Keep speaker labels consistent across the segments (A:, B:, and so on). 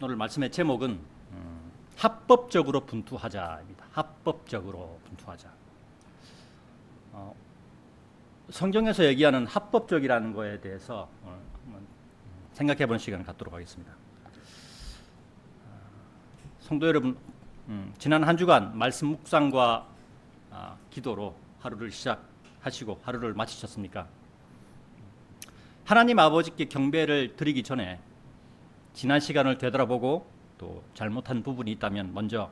A: 오늘 말씀의 제목은 합법적으로 분투하자입니다. 합법적으로 분투하자. 성경에서 얘기하는 합법적이라는 거에 대해서 한번 생각해 보는 시간을 갖도록 하겠습니다. 성도 여러분, 지난 한 주간 말씀 묵상과 기도로 하루를 시작하시고 하루를 마치셨습니까? 하나님 아버지께 경배를 드리기 전에 지난 시간을 되돌아보고 또 잘못한 부분이 있다면 먼저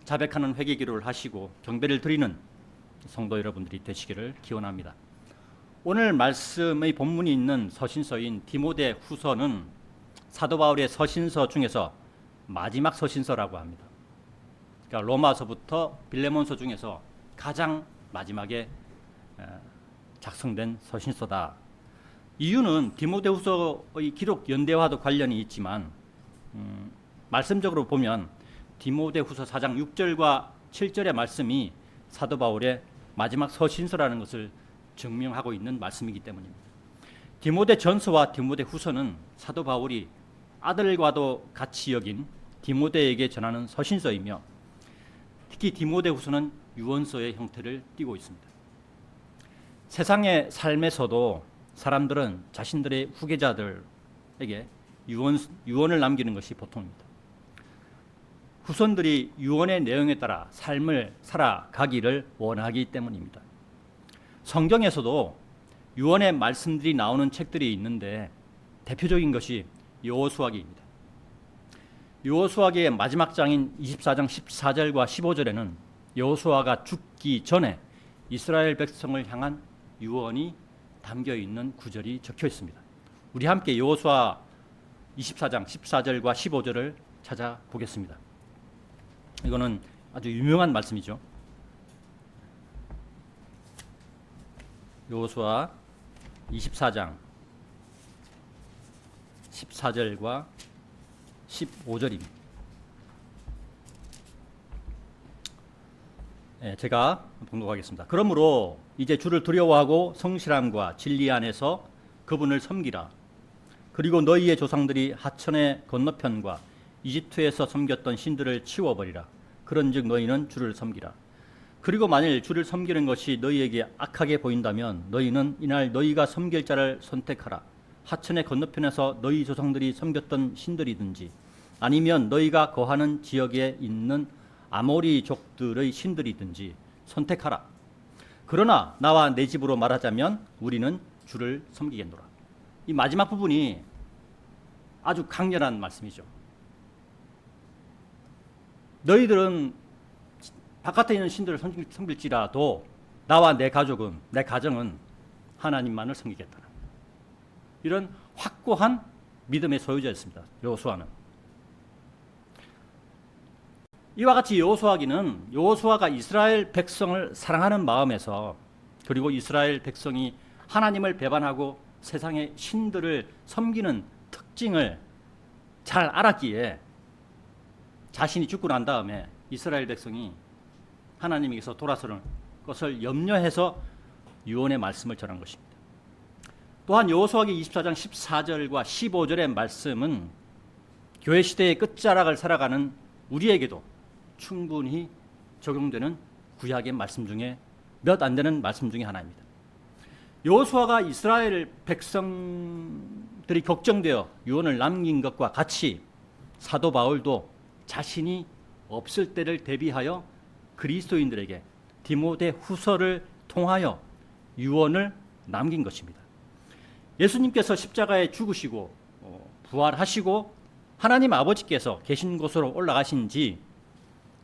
A: 자백하는 회개 기도를 하시고 경배를 드리는 성도 여러분들이 되시기를 기원합니다. 오늘 말씀의 본문이 있는 서신서인 디모데 후서는 사도 바울의 서신서 중에서 마지막 서신서라고 합니다. 그러니까 로마서부터 빌레몬서 중에서 가장 마지막에 작성된 서신서다. 이유는 디모데후서의 기록 연대와도 관련이 있지만 말씀적으로 보면 디모데후서 4장 6절과 7절의 말씀이 사도 바울의 마지막 서신서라는 것을 증명하고 있는 말씀이기 때문입니다. 디모데 전서와 디모데 후서는 사도 바울이 아들과도 같이 여긴 디모데에게 전하는 서신서이며 특히 디모데 후서는 유언서의 형태를 띠고 있습니다. 세상의 삶에서도 사람들은 자신들의 후계자들에게 유언을 남기는 것이 보통입니다. 후손들이 유언의 내용에 따라 삶을 살아가기를 원하기 때문입니다. 성경에서도 유언의 말씀들이 나오는 책들이 있는데 대표적인 것이 여호수아기입니다. 여호수아기의 마지막 장인 24장 14절과 15절에는 여호수아가 죽기 전에 이스라엘 백성을 향한 유언이 담겨 있는 구절이 적혀 있습니다. 우리 함께 여호수아 24장 14절과 15절을 찾아보겠습니다. 이거는 아주 유명한 말씀이죠. 여호수아 24장 14절과 15절입니다. 제가 봉독하겠습니다. 그러므로 이제 주를 두려워하고 성실함과 진리 안에서 그분을 섬기라. 그리고 너희의 조상들이 하천의 건너편과 이집트에서 섬겼던 신들을 치워버리라. 그런즉 너희는 주를 섬기라. 그리고 만일 주를 섬기는 것이 너희에게 악하게 보인다면 너희는 이날 너희가 섬길 자를 선택하라. 하천의 건너편에서 너희 조상들이 섬겼던 신들이든지 아니면 너희가 거하는 지역에 있는 아모리족들의 신들이든지 선택하라. 그러나 나와 내 집으로 말하자면 우리는 주를 섬기겠노라. 이 마지막 부분이 아주 강렬한 말씀이죠. 너희들은 바깥에 있는 신들을 섬길지라도 나와 내 가족은, 내 가정은 하나님만을 섬기겠다. 이런 확고한 믿음의 소유자였습니다. 여호수아는. 이와 같이 여호수아가 이스라엘 백성을 사랑하는 마음에서 그리고 이스라엘 백성이 하나님을 배반하고 세상의 신들을 섬기는 특징을 잘 알았기에 자신이 죽고 난 다음에 이스라엘 백성이 하나님에게서 돌아서는 것을 염려해서 유언의 말씀을 전한 것입니다. 또한 여호수아기 24장 14절과 15절의 말씀은 교회 시대의 끝자락을 살아가는 우리에게도 충분히 적용되는 구약의 말씀 중에 몇 안 되는 말씀 중에 하나입니다. 여호수아가 이스라엘 백성들이 걱정되어 유언을 남긴 것과 같이 사도 바울도 자신이 없을 때를 대비하여 그리스도인들에게 디모데 후서를 통하여 유언을 남긴 것입니다. 예수님께서 십자가에 죽으시고 부활하시고 하나님 아버지께서 계신 곳으로 올라가신 지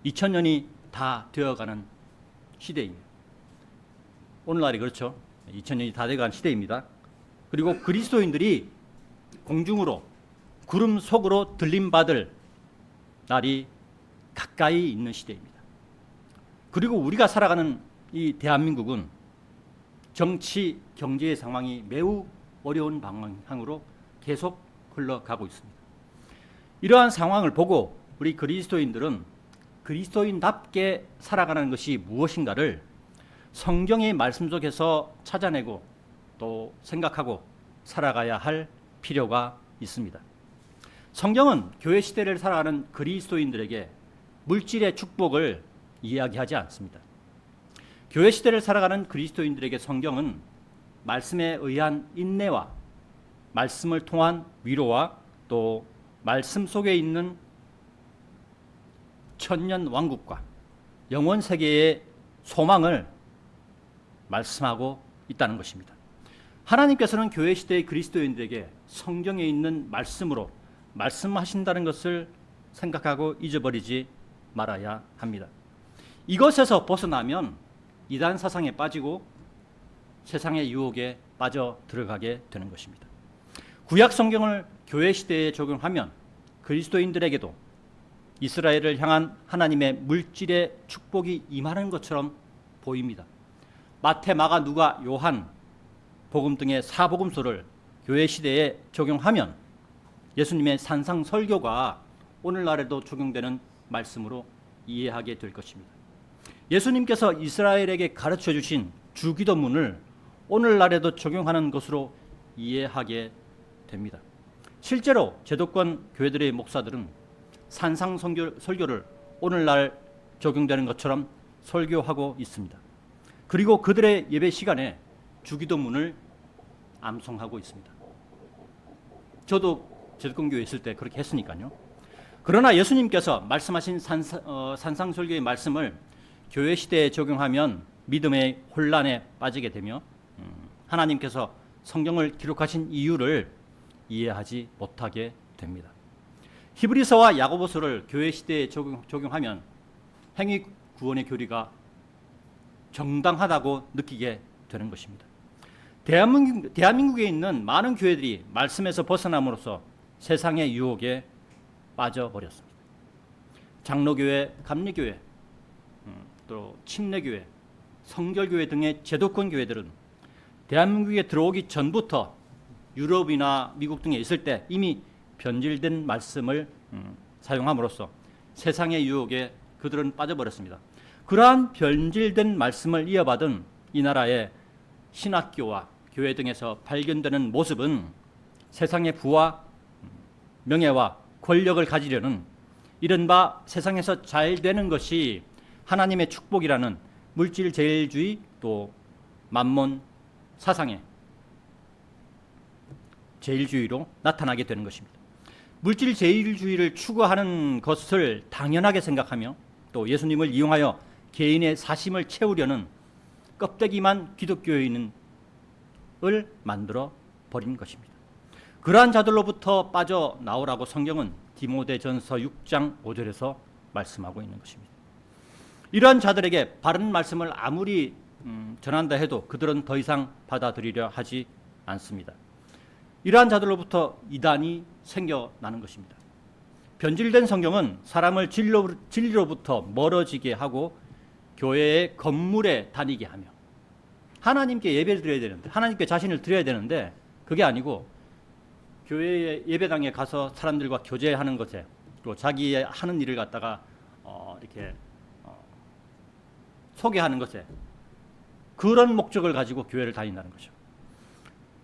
A: 2000년이 다 되어가는 시대입니다. 오늘날이 그렇죠. 2000년이 다 되어가는 시대입니다. 그리고 그리스도인들이 공중으로 구름 속으로 들림받을 날이 가까이 있는 시대입니다. 그리고 우리가 살아가는 이 대한민국은 정치, 경제의 상황이 매우 어려운 방향으로 계속 흘러가고 있습니다. 이러한 상황을 보고 우리 그리스도인들은 그리스도인답게 살아가는 것이 무엇인가를 성경의 말씀 속에서 찾아내고 또 생각하고 살아가야 할 필요가 있습니다. 성경은 교회 시대를 살아가는 그리스도인들에게 물질의 축복을 이야기하지 않습니다. 교회 시대를 살아가는 그리스도인들에게 성경은 말씀에 의한 인내와 말씀을 통한 위로와 또 말씀 속에 있는 천년 왕국과 영원 세계의 소망을 말씀하고 있다는 것입니다. 하나님께서는 교회 시대의 그리스도인들에게 성경에 있는 말씀으로 말씀하신다는 것을 생각하고 잊어버리지 말아야 합니다. 이것에서 벗어나면 이단 사상에 빠지고 세상의 유혹에 빠져 들어가게 되는 것입니다. 구약 성경을 교회 시대에 적용하면 그리스도인들에게도 이스라엘을 향한 하나님의 물질의 축복이 임하는 것처럼 보입니다. 마태, 마가, 누가, 요한, 복음 등의 사복음서를 교회 시대에 적용하면 예수님의 산상 설교가 오늘날에도 적용되는 말씀으로 이해하게 될 것입니다. 예수님께서 이스라엘에게 가르쳐 주신 주기도문을 오늘날에도 적용하는 것으로 이해하게 됩니다. 실제로 제도권 교회들의 목사들은 산상 설교를 오늘날 적용되는 것처럼 설교하고 있습니다. 그리고 그들의 예배 시간에 주기도문을 암송하고 있습니다. 저도 제도권 교회에 있을 때 그렇게 했으니까요. 그러나 예수님께서 말씀하신 산상 설교의 말씀을 교회 시대에 적용하면 믿음의 혼란에 빠지게 되며 하나님께서 성경을 기록하신 이유를 이해하지 못하게 됩니다. 히브리서와 야고보서를 교회 시대에 적용하면 행위 구원의 교리가 정당하다고 느끼게 되는 것입니다. 대한민국에 있는 많은 교회들이 말씀에서 벗어남으로써 세상의 유혹에 빠져버렸습니다. 장로교회, 감리교회, 또 침례교회, 성결교회 등의 제도권 교회들은 대한민국에 들어오기 전부터 유럽이나 미국 등에 있을 때 이미 변질된 말씀을 사용함으로써 세상의 유혹에 그들은 빠져버렸습니다. 그러한 변질된 말씀을 이어받은 이 나라의 신학교와 교회 등에서 발견되는 모습은 세상의 부와 명예와 권력을 가지려는 이른바 세상에서 잘 되는 것이 하나님의 축복이라는 물질 제일주의 또 만몬 사상의 제일주의로 나타나게 되는 것입니다. 물질 제일주의를 추구하는 것을 당연하게 생각하며 또 예수님을 이용하여 개인의 사심을 채우려는 껍데기만 기독교인을 만들어 버린 것입니다. 그러한 자들로부터 빠져나오라고 성경은 디모데전서 6장 5절에서 말씀하고 있는 것입니다. 이러한 자들에게 바른 말씀을 아무리 전한다 해도 그들은 더 이상 받아들이려 하지 않습니다. 이러한 자들로부터 이단이 생겨나는 것입니다. 변질된 성경은 사람을 진리로부터 멀어지게 하고 교회의 건물에 다니게 하며 하나님께 예배를 드려야 되는데 하나님께 자신을 드려야 되는데 그게 아니고 교회의 예배당에 가서 사람들과 교제하는 것에 또 자기의 하는 일을 갖다가 이렇게 소개하는 것에 그런 목적을 가지고 교회를 다닌다는 거죠.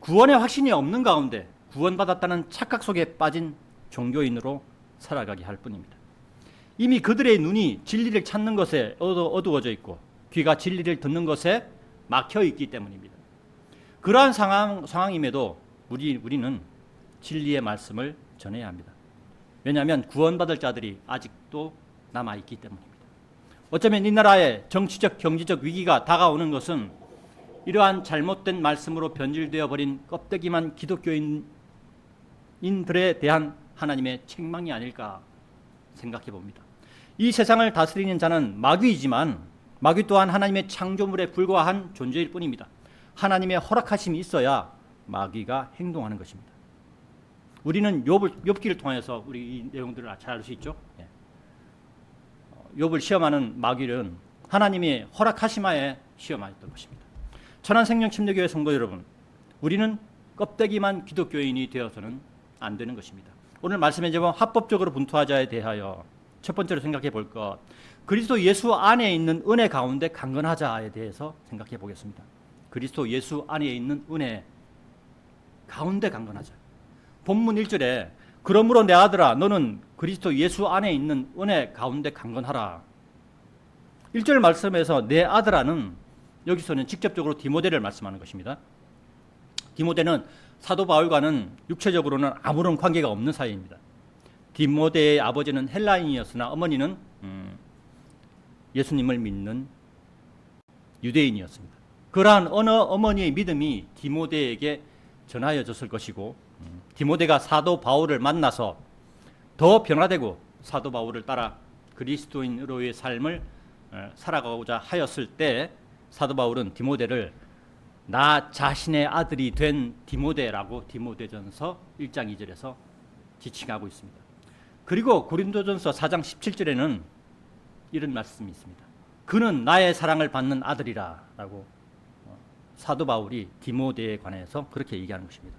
A: 구원의 확신이 없는 가운데 구원받았다는 착각 속에 빠진 종교인으로 살아가게 할 뿐입니다. 이미 그들의 눈이 진리를 찾는 것에 어두워져 있고 귀가 진리를 듣는 것에 막혀 있기 때문입니다. 그러한 상황임에도 우리는 진리의 말씀을 전해야 합니다. 왜냐하면 구원받을 자들이 아직도 남아있기 때문입니다. 어쩌면 이 나라의 정치적 경제적 위기가 다가오는 것은 이러한 잘못된 말씀으로 변질되어 버린 껍데기만 기독교인들에 대한 하나님의 책망이 아닐까 생각해 봅니다. 이 세상을 다스리는 자는 마귀이지만 마귀 또한 하나님의 창조물에 불과한 존재일 뿐입니다. 하나님의 허락하심이 있어야 마귀가 행동하는 것입니다. 우리는 욥기를 통해서 우리 이 내용들을 잘 알 수 있죠. 욥을 시험하는 마귀는 하나님이 허락하심하에 시험하였던 것입니다. 천안생명침례교회 성도 여러분, 우리는 껍데기만 기독교인이 되어서는 안 되는 것입니다. 오늘 말씀의 제목 합법적으로 분투하자에 대하여 첫 번째로 생각해 볼 것, 그리스도 예수 안에 있는 은혜 가운데 강건하자에 대해서 생각해 보겠습니다. 그리스도 예수 안에 있는 은혜 가운데 강건하자. 본문 1절에 그러므로 내 아들아 너는 그리스도 예수 안에 있는 은혜 가운데 강건하라. 1절 말씀에서 내 아들아는 여기서는 직접적으로 디모데를 말씀하는 것입니다. 디모데는 사도 바울과는 육체적으로는 아무런 관계가 없는 사이입니다. 디모데의 아버지는 헬라인이었으나 어머니는 예수님을 믿는 유대인이었습니다. 그러한 어느 어머니의 믿음이 디모데에게 전하여졌을 것이고 디모데가 사도 바울을 만나서 더 변화되고 사도 바울을 따라 그리스도인으로의 삶을 살아가고자 하였을 때 사도 바울은 디모데를 나 자신의 아들이 된 디모데라고 디모데전서 1장 2절에서 지칭하고 있습니다. 그리고 고린도전서 4장 17절에는 이런 말씀이 있습니다. 그는 나의 사랑을 받는 아들이라 라고 사도 바울이 디모데에 관해서 그렇게 얘기하는 것입니다.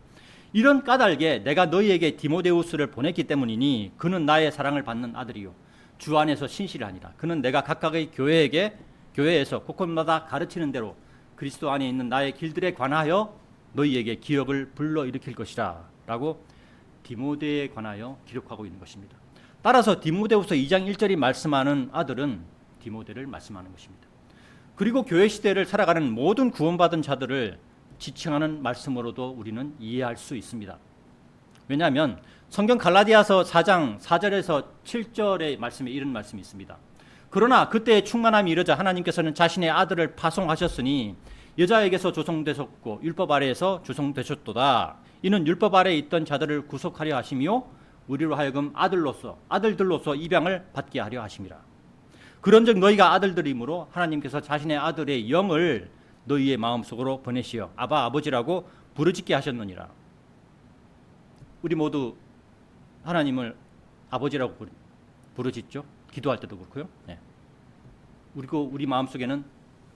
A: 이런 까닭에 내가 너희에게 디모데우스를 보냈기 때문이니 그는 나의 사랑을 받는 아들이요 주 안에서 신실하니라. 그는 내가 각각의 교회에서 곳곳마다 가르치는 대로 그리스도 안에 있는 나의 길들에 관하여 너희에게 기업을 불러일으킬 것이라 라고 디모데에 관하여 기록하고 있는 것입니다. 따라서 디모데후서 2장 1절이 말씀하는 아들은 디모데를 말씀하는 것입니다. 그리고 교회 시대를 살아가는 모든 구원받은 자들을 지칭하는 말씀으로도 우리는 이해할 수 있습니다. 왜냐하면 성경 갈라디아서 4장 4절에서 7절의 말씀에 이런 말씀이 있습니다. 그러나 그때의 충만함이 이르자 하나님께서는 자신의 아들을 파송하셨으니 여자에게서 조성되셨고 율법 아래에서 조성되셨도다. 이는 율법 아래에 있던 자들을 구속하려 하시며 우리로 하여금 아들들로서 입양을 받게 하려 하심이라. 그런즉 너희가 아들들이므로 하나님께서 자신의 아들의 영을 너희의 마음속으로 보내시어 아바 아버지라고 부르짖게 하셨느니라. 우리 모두 하나님을 아버지라고 부르짖죠. 기도할 때도 그렇고요. 네. 그리고 우리 마음속에는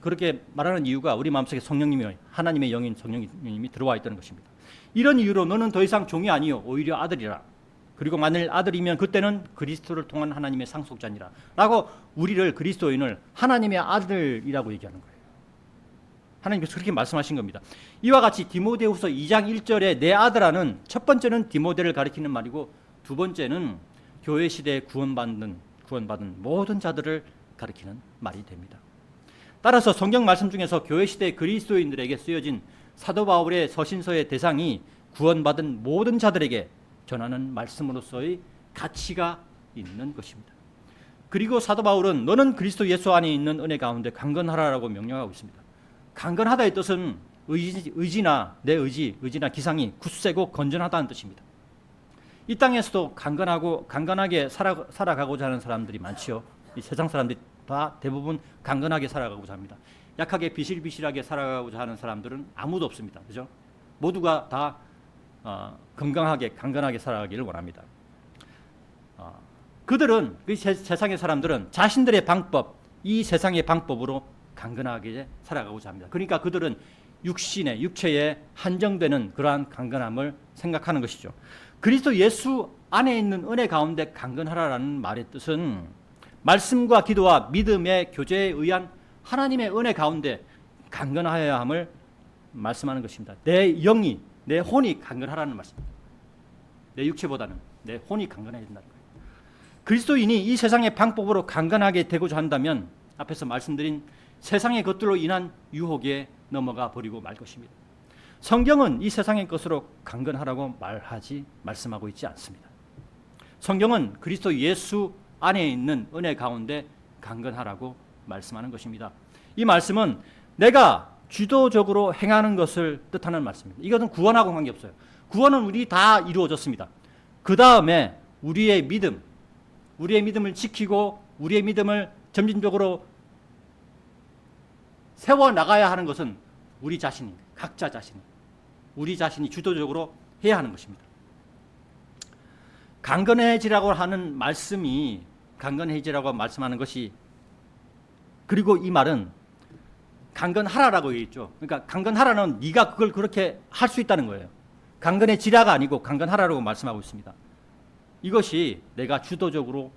A: 그렇게 말하는 이유가 우리 마음속에 성령님이 하나님의 영인 성령님이 들어와 있다는 것입니다. 이런 이유로 너는 더 이상 종이 아니요 오히려 아들이라. 그리고 만일 아들이면 그때는 그리스도를 통한 하나님의 상속자니라 라고 우리를 그리스도인을 하나님의 아들이라고 얘기하는 거예요. 하나님께서 그렇게 말씀하신 겁니다. 이와 같이 디모데후서 2장 1절에 내 아들아는 첫 번째는 디모데를 가리키는 말이고 두 번째는 교회 시대에 구원받은 모든 자들을 가리키는 말이 됩니다. 따라서 성경 말씀 중에서 교회 시대 그리스도인들에게 쓰여진 사도 바울의 서신서의 대상이 구원받은 모든 자들에게 전하는 말씀으로서의 가치가 있는 것입니다. 그리고 사도 바울은 너는 그리스도 예수 안에 있는 은혜 가운데 강건하라라고 명령하고 있습니다. 강건하다의 뜻은 의지나 의지나 기상이 굳세고 건전하다는 뜻입니다. 이 땅에서도 강건하게 살아가고자 하는 사람들이 많지요. 이 세상 사람들이 다 대부분 강건하게 살아가고자 합니다. 약하게 비실비실하게 살아가고자 하는 사람들은 아무도 없습니다. 그죠? 모두가 다 건강하게 강건하게 살아가기를 원합니다. 그들은 그 세상의 사람들은 자신들의 방법, 이 세상의 방법으로 강건하게 살아가고자 합니다. 그러니까 그들은 육체에 한정되는 그러한 강건함을 생각하는 것이죠. 그리스도 예수 안에 있는 은혜 가운데 강건하라라는 말의 뜻은 말씀과 기도와 믿음의 교제에 의한 하나님의 은혜 가운데 강건하여야 함을 말씀하는 것입니다. 내 영이, 내 혼이 강건하라는 말씀입니다. 내 육체보다는 내 혼이 강건해야 된다는 거예요. 그리스도인이 이 세상의 방법으로 강건하게 되고자 한다면 앞에서 말씀드린 세상의 것들로 인한 유혹에 넘어가 버리고 말 것입니다. 성경은 이 세상의 것으로 강건하라고 말씀하고 있지 않습니다. 성경은 그리스도 예수 안에 있는 은혜 가운데 강건하라고 말씀하는 것입니다. 이 말씀은 내가 주도적으로 행하는 것을 뜻하는 말씀입니다. 이것은 구원하고 관계없어요. 구원은 우리 다 이루어졌습니다. 그 다음에 우리의 믿음을 지키고 우리의 믿음을 점진적으로 세워나가야 하는 것은 각자 자신이 우리 자신이 주도적으로 해야 하는 것입니다. 강건해지라고 하는 말씀이 강건해지라고 말씀하는 것이 그리고 이 말은 강건하라라고 얘기했죠. 그러니까 강건하라는 네가 그걸 그렇게 할 수 있다는 거예요. 강건해지라가 아니고 강건하라고 말씀하고 있습니다. 이것이 내가 주도적으로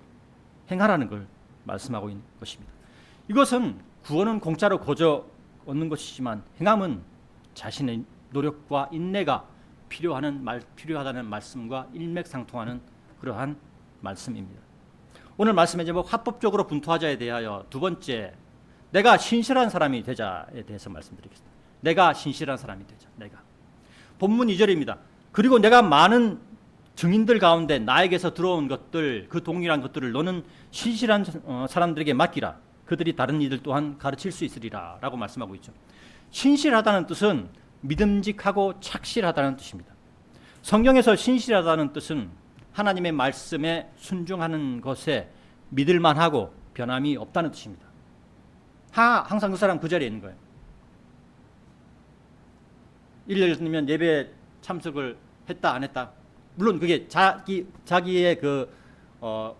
A: 행하라는 걸 말씀하고 있는 것입니다. 이것은 구원은 공짜로 거저 얻는 것이지만 행함은 자신의 노력과 인내가 필요하다는 말씀과 일맥상통하는 그러한 말씀입니다. 오늘 말씀의 제목 합법적으로 분투하자에 대하여 두 번째, 내가 신실한 사람이 되자에 대해서 말씀드리겠습니다. 내가 신실한 사람이 되자. 내가. 본문 2절입니다. 그리고 내가 많은 증인들 가운데 나에게서 들어온 것들, 그 동일한 것들을 너는 신실한 사람들에게 맡기라. 그들이 다른 이들 또한 가르칠 수 있으리라 라고 말씀하고 있죠. 신실하다는 뜻은 믿음직하고 착실하다는 뜻입니다. 성경에서 신실하다는 뜻은 하나님의 말씀에 순종하는 것에 믿을만하고 변함이 없다는 뜻입니다. 항상 그 사람 그 자리에 있는 거예요. 예를 들면 예배에 참석을 했다 안 했다. 물론 그게 자기의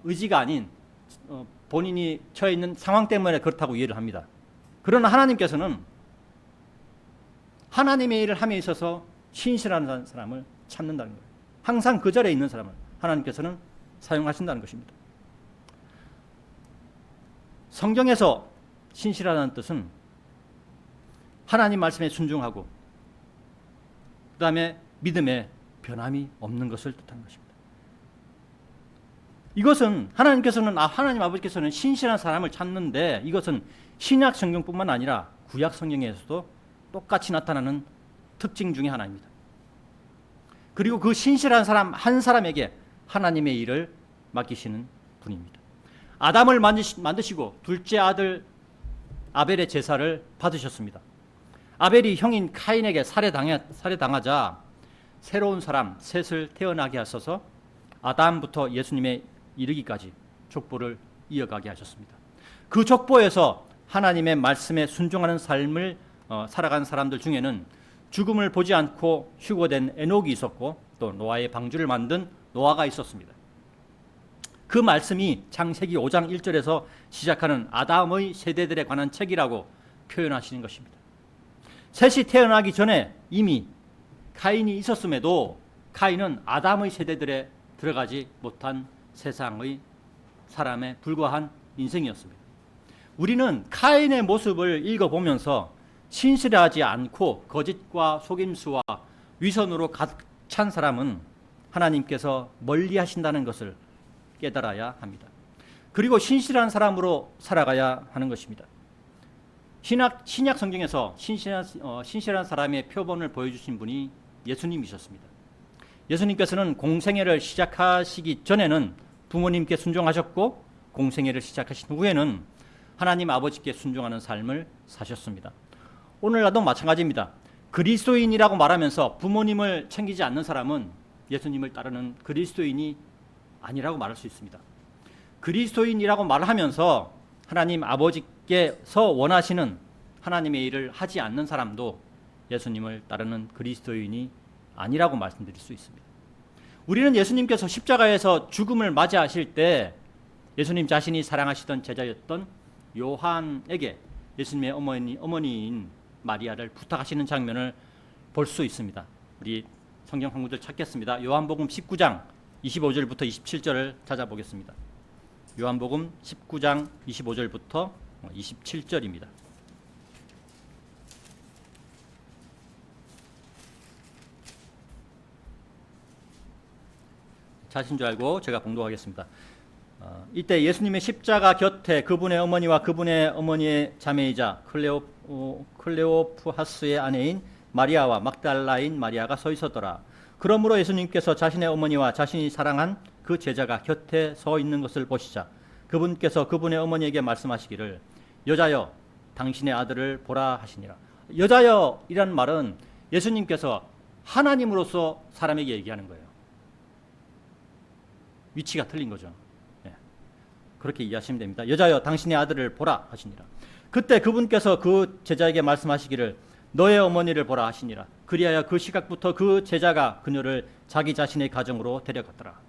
A: 의지가 아닌 본인이 처해 있는 상황 때문에 그렇다고 이해를 합니다. 그러나 하나님께서는 하나님의 일을 함에 있어서 신실한 사람을 찾는다는 거예요. 항상 그 자리에 있는 사람을 하나님께서는 사용하신다는 것입니다. 성경에서 신실하다는 뜻은 하나님 말씀에 순종하고 그 다음에 믿음에 변함이 없는 것을 뜻하는 것입니다. 이것은 하나님 아버지께서는 신실한 사람을 찾는데 이것은 신약 성경뿐만 아니라 구약 성경에서도 똑같이 나타나는 특징 중에 하나입니다. 그리고 그 신실한 사람 한 사람에게 하나님의 일을 맡기시는 분입니다. 아담을 만드시고 둘째 아들 아벨의 제사를 받으셨습니다. 아벨이 형인 카인에게 살해당하자 새로운 사람 셋을 태어나게 하셔서 아담부터 예수님에 이르기까지 족보를 이어가게 하셨습니다. 그 족보에서 하나님의 말씀에 순종하는 삶을 살아간 사람들 중에는 죽음을 보지 않고 휴거된 에녹이 있었고 또 노아의 방주를 만든 노아가 있었습니다. 그 말씀이 창세기 5장 1절에서 시작하는 아담의 세대들에 관한 책이라고 표현하시는 것입니다. 셋이 태어나기 전에 이미 카인이 있었음에도 카인은 아담의 세대들에 들어가지 못한 세상의 사람에 불과한 인생이었습니다. 우리는 카인의 모습을 읽어보면서 신실하지 않고 거짓과 속임수와 위선으로 가득 찬 사람은 하나님께서 멀리 하신다는 것을 깨달아야 합니다. 그리고 신실한 사람으로 살아가야 하는 것입니다. 신약 성경에서 신실한 사람의 표본을 보여주신 분이 예수님이셨습니다. 예수님께서는 공생애를 시작하시기 전에는 부모님께 순종하셨고 공생애를 시작하신 후에는 하나님 아버지께 순종하는 삶을 사셨습니다. 오늘날도 마찬가지입니다. 그리스도인이라고 말하면서 부모님을 챙기지 않는 사람은 예수님을 따르는 그리스도인이 아니라고 말할 수 있습니다. 그리스도인이라고 말하면서 하나님 아버지께서 원하시는 하나님의 일을 하지 않는 사람도 예수님을 따르는 그리스도인이 아니라고 말씀드릴 수 있습니다. 우리는 예수님께서 십자가에서 죽음을 맞이하실 때 예수님 자신이 사랑하시던 제자였던 요한에게 예수님의 어머니인 마리아를 부탁하시는 장면을 볼 수 있습니다. 우리 성경 한 구절 찾겠습니다. 요한복음 19장 25절부터 27절을 찾아보겠습니다. 요한복음 19장 25절부터 27절입니다. 자신 줄 알고 제가 봉독하겠습니다. 이때 예수님의 십자가 곁에 그분의 어머니와 그분의 어머니의 자매이자 클레오프하스의 아내인 마리아와 막달라인 마리아가 서 있었더라. 그러므로 예수님께서 자신의 어머니와 자신이 사랑한 그 제자가 곁에 서 있는 것을 보시자 그분께서 그분의 어머니에게 말씀하시기를 여자여 당신의 아들을 보라 하시니라. 여자여 이란 말은 예수님께서 하나님으로서 사람에게 얘기하는 거예요. 위치가 틀린 거죠. 그렇게 이해하시면 됩니다. 여자여 당신의 아들을 보라 하시니라. 그때 그분께서 그 제자에게 말씀하시기를 너의 어머니를 보라 하시니라. 그리하여 그 시각부터 그 제자가 그녀를 자기 자신의 가정으로 데려갔더라.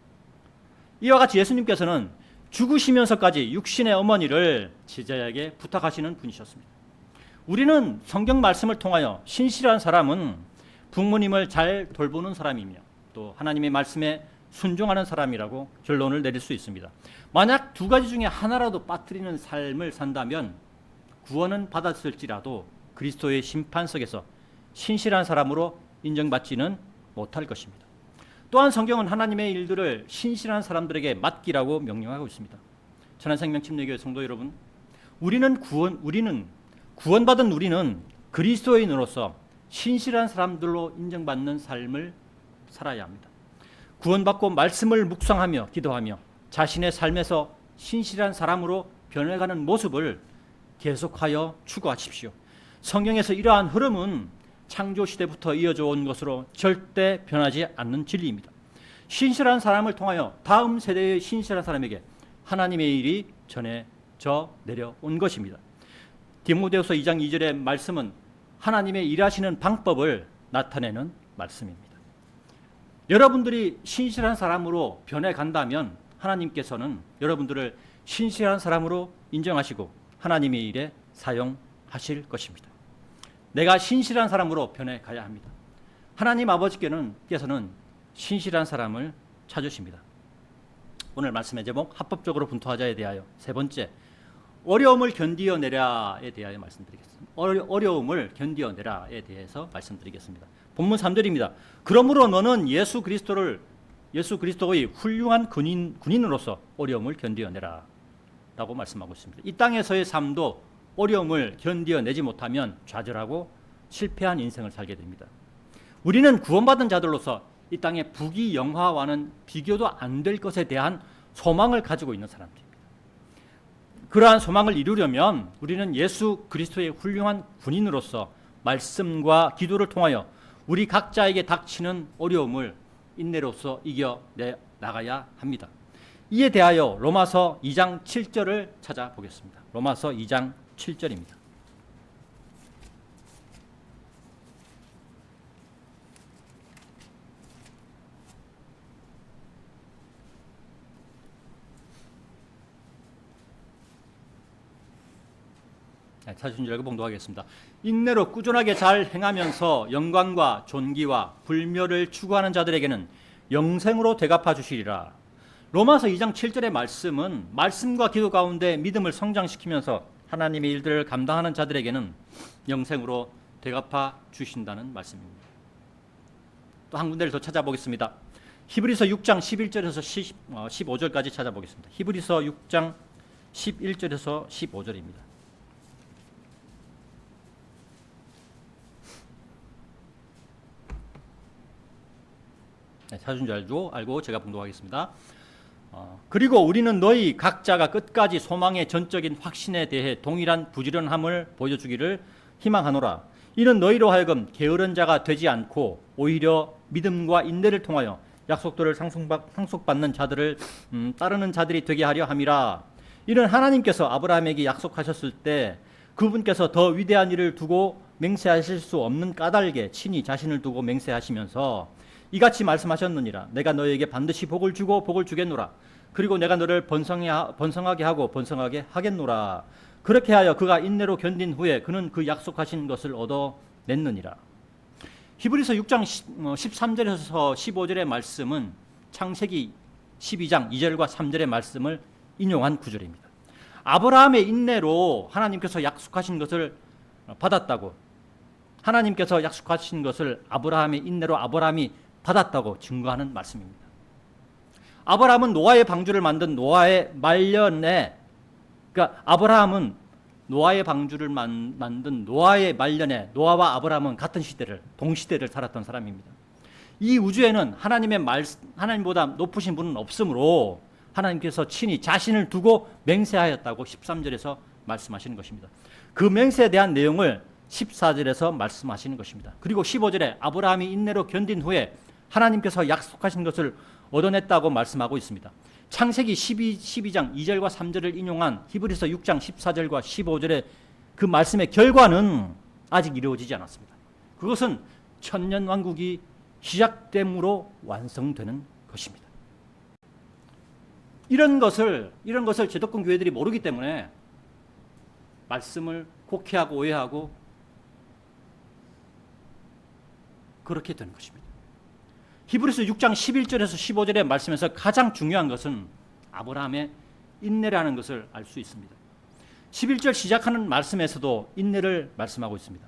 A: 이와 같이 예수님께서는 죽으시면서까지 육신의 어머니를 제자에게 부탁하시는 분이셨습니다. 우리는 성경 말씀을 통하여 신실한 사람은 부모님을 잘 돌보는 사람이며 또 하나님의 말씀에 순종하는 사람이라고 결론을 내릴 수 있습니다. 만약 두 가지 중에 하나라도 빠뜨리는 삶을 산다면 구원은 받았을지라도 그리스도의 심판석에서 신실한 사람으로 인정받지는 못할 것입니다. 또한 성경은 하나님의 일들을 신실한 사람들에게 맡기라고 명령하고 있습니다. 천안생명 침례교회 성도 여러분, 우리는 구원받은 우리는 그리스도인으로서 신실한 사람들로 인정받는 삶을 살아야 합니다. 구원받고 말씀을 묵상하며 기도하며 자신의 삶에서 신실한 사람으로 변해가는 모습을 계속하여 추구하십시오. 성경에서 이러한 흐름은 창조시대부터 이어져 온 것으로 절대 변하지 않는 진리입니다. 신실한 사람을 통하여 다음 세대의 신실한 사람에게 하나님의 일이 전해져 내려온 것입니다. 디모데후서 2장 2절의 말씀은 하나님의 일하시는 방법을 나타내는 말씀입니다. 여러분들이 신실한 사람으로 변해간다면 하나님께서는 여러분들을 신실한 사람으로 인정하시고 하나님의 일에 사용하실 것입니다. 내가 신실한 사람으로 변해가야 합니다. 하나님 아버지께서는 신실한 사람을 찾으십니다. 오늘 말씀의 제목 합법적으로 분투하자에 대하여 세 번째, 어려움을 견디어내라에 대하여 말씀드리겠습니다. 어려움을 견디어내라에 대해서 말씀드리겠습니다. 본문 3절입니다. 그러므로 너는 예수 그리스도의 훌륭한 군인으로서 어려움을 견디어내라 라고 말씀하고 있습니다. 이 땅에서의 삶도 어려움을 견디어내지 못하면 좌절하고 실패한 인생을 살게 됩니다. 우리는 구원받은 자들로서 이 땅의 부귀영화와는 비교도 안 될 것에 대한 소망을 가지고 있는 사람들입니다. 그러한 소망을 이루려면 우리는 예수 그리스도의 훌륭한 군인으로서 말씀과 기도를 통하여 우리 각자에게 닥치는 어려움을 인내로서 이겨내 나가야 합니다. 이에 대하여 로마서 2장 7절을 찾아보겠습니다. 로마서 2장 7절입니다. 찾으신 줄 알고 봉독하겠습니다. 인내로 꾸준하게 잘 행하면서 영광과 존귀와 불멸을 추구하는 자들에게는 영생으로 대갚아 주시리라. 로마서 2장 7절의 말씀은 말씀과 기도 가운데 믿음을 성장시키면서 하나님의 일들을 감당하는 자들에게는 영생으로 대갚아 주신다는 말씀입니다. 또 한 군데를 더 찾아보겠습니다. 히브리서 6장 11절에서 15절까지 찾아보겠습니다. 히브리서 6장 11절에서 15절입니다. 찾은 줄 알고 제가 봉독하겠습니다. 그리고 우리는 너희 각자가 끝까지 소망의 전적인 확신에 대해 동일한 부지런함을 보여주기를 희망하노라. 이는 너희로 하여금 게으른 자가 되지 않고 오히려 믿음과 인내를 통하여 약속들을 상속받는 자들을 따르는 자들이 되게 하려 함이라. 이는 하나님께서 아브라함에게 약속하셨을 때 그분께서 더 위대한 일을 두고 맹세하실 수 없는 까닭에 친히 자신을 두고 맹세하시면서 이같이 말씀하셨느니라. 내가 너에게 반드시 복을 주고 복을 주겠노라. 그리고 내가 너를 번성하게 하고 번성하게 하겠노라. 그렇게 하여 그가 인내로 견딘 후에 그는 그 약속하신 것을 얻어냈느니라. 히브리서 6장 13절에서 15절의 말씀은 창세기 12장 2절과 3절의 말씀을 인용한 구절입니다. 아브라함의 인내로 하나님께서 약속하신 것을 받았다고, 하나님께서 약속하신 것을 아브라함의 인내로 아브라함이 받았다고 증거하는 말씀입니다. 아브라함은 노아의 방주를 만든 노아의 말년에, 그러니까 아브라함은 노아의 방주를 만든 노아의 말년에 노아와 아브라함은 같은 시대를, 동시대를 살았던 사람입니다. 이 우주에는 하나님보다 높으신 분은 없으므로 하나님께서 친히 자신을 두고 맹세하였다고 13절에서 말씀하시는 것입니다. 그 맹세에 대한 내용을 14절에서 말씀하시는 것입니다. 그리고 15절에 아브라함이 인내로 견딘 후에 하나님께서 약속하신 것을 얻어냈다고 말씀하고 있습니다. 창세기 12장 2절과 3절을 인용한 히브리서 6장 14절과 15절의 그 말씀의 결과는 아직 이루어지지 않았습니다. 그것은 천년왕국이 시작됨으로 완성되는 것입니다. 이런 것을 제도권 교회들이 모르기 때문에 말씀을 곡해하고 오해하고 그렇게 되는 것입니다. 히브리서 6장 11절에서 15절의 말씀에서 가장 중요한 것은 아브라함의 인내라는 것을 알 수 있습니다. 11절 시작하는 말씀에서도 인내를 말씀하고 있습니다.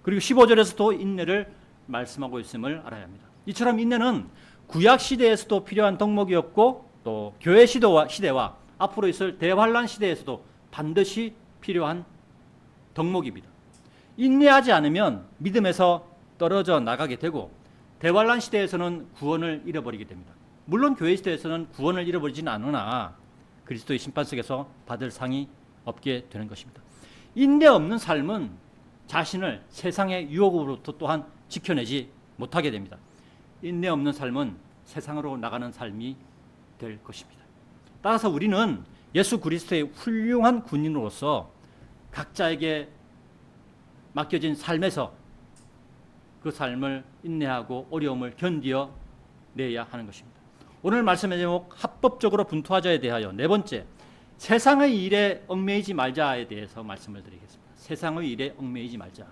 A: 그리고 15절에서도 인내를 말씀하고 있음을 알아야 합니다. 이처럼 인내는 구약 시대에서도 필요한 덕목이었고 또 교회 시대와 앞으로 있을 대환란 시대에서도 반드시 필요한 덕목입니다. 인내하지 않으면 믿음에서 떨어져 나가게 되고 대환란 시대에서는 구원을 잃어버리게 됩니다. 물론 교회 시대에서는 구원을 잃어버리지는 않으나 그리스도의 심판 속에서 받을 상이 없게 되는 것입니다. 인내 없는 삶은 자신을 세상의 유혹으로부터 또한 지켜내지 못하게 됩니다. 인내 없는 삶은 세상으로 나가는 삶이 될 것입니다. 따라서 우리는 예수 그리스도의 훌륭한 군인으로서 각자에게 맡겨진 삶에서 그 삶을 인내하고 어려움을 견디어 내야 하는 것입니다. 오늘 말씀의 제목 합법적으로 분투하자에 대하여 네 번째, 세상의 일에 얽매이지 말자에 대해서 말씀을 드리겠습니다. 세상의 일에 얽매이지 말자.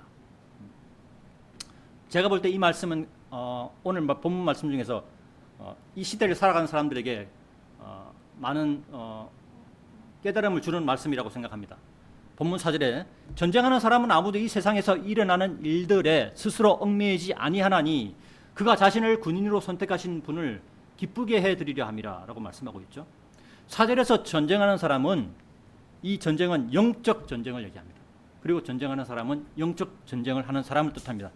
A: 제가 볼 때 이 말씀은 오늘 본문 말씀 중에서 이 시대를 살아가는 사람들에게 많은 깨달음을 주는 말씀이라고 생각합니다. 본문 4절에 전쟁하는 사람은 아무도 이 세상에서 일어나는 일들에 스스로 얽매이지 아니하나니 그가 자신을 군인으로 선택하신 분을 기쁘게 해드리려 함이라 라고 말씀하고 있죠. 4절에서 전쟁하는 사람은 이 전쟁은 영적 전쟁을 얘기합니다. 그리고 전쟁하는 사람은 영적 전쟁을 하는 사람을 뜻합니다.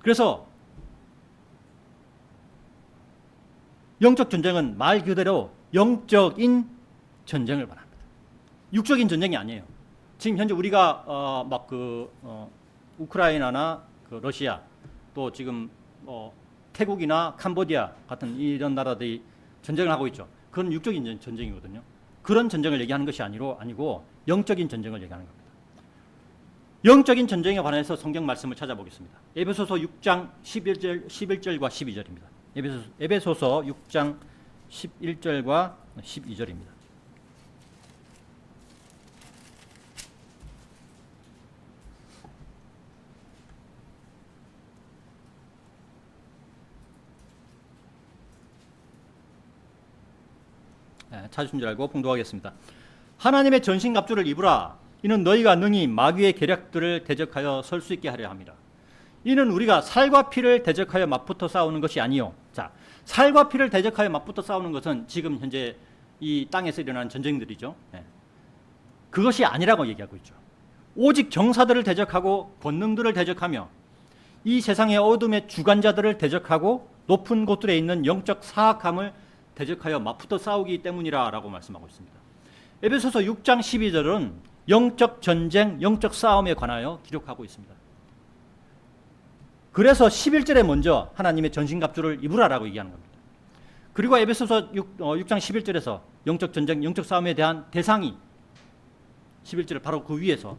A: 그래서 영적 전쟁은 말 그대로 영적인 전쟁을 말합니다. 육적인 전쟁이 아니에요. 지금 현재 우리가 우크라이나나 러시아 또 지금 태국이나 캄보디아 같은 이런 나라들이 전쟁을 하고 있죠. 그건 육적인 전쟁이거든요. 그런 전쟁을 얘기하는 것이 아니고 영적인 전쟁을 얘기하는 겁니다. 영적인 전쟁에 관해서 성경 말씀을 찾아보겠습니다. 에베소서 6장 11절과 12절입니다. 에베소서 6장 11절과 12절입니다. 찾으신 줄 알고 봉독하겠습니다. 하나님의 전신갑주를 입으라. 이는 너희가 능히 마귀의 계략들을 대적하여 설 수 있게 하려 함이라. 이는 우리가 살과 피를 대적하여 맞붙어 싸우는 것이 아니요. 자, 살과 피를 대적하여 맞붙어 싸우는 것은 지금 현재 이 땅에서 일어나는 전쟁들이죠. 그것이 아니라고 얘기하고 있죠. 오직 정사들을 대적하고 권능들을 대적하며 이 세상의 어둠의 주관자들을 대적하고 높은 곳들에 있는 영적 사악함을 대적하여 맞붙어 싸우기 때문이라 라고 말씀하고 있습니다. 에베소서 6장 12절은 영적 전쟁, 영적 싸움에 관하여 기록하고 있습니다. 그래서 11절에 먼저 하나님의 전신갑주를 입으라라고 얘기하는 겁니다. 그리고 에베소서 6장 11절에서 영적 전쟁, 영적 싸움에 대한 대상이 11절에 바로 그 위에서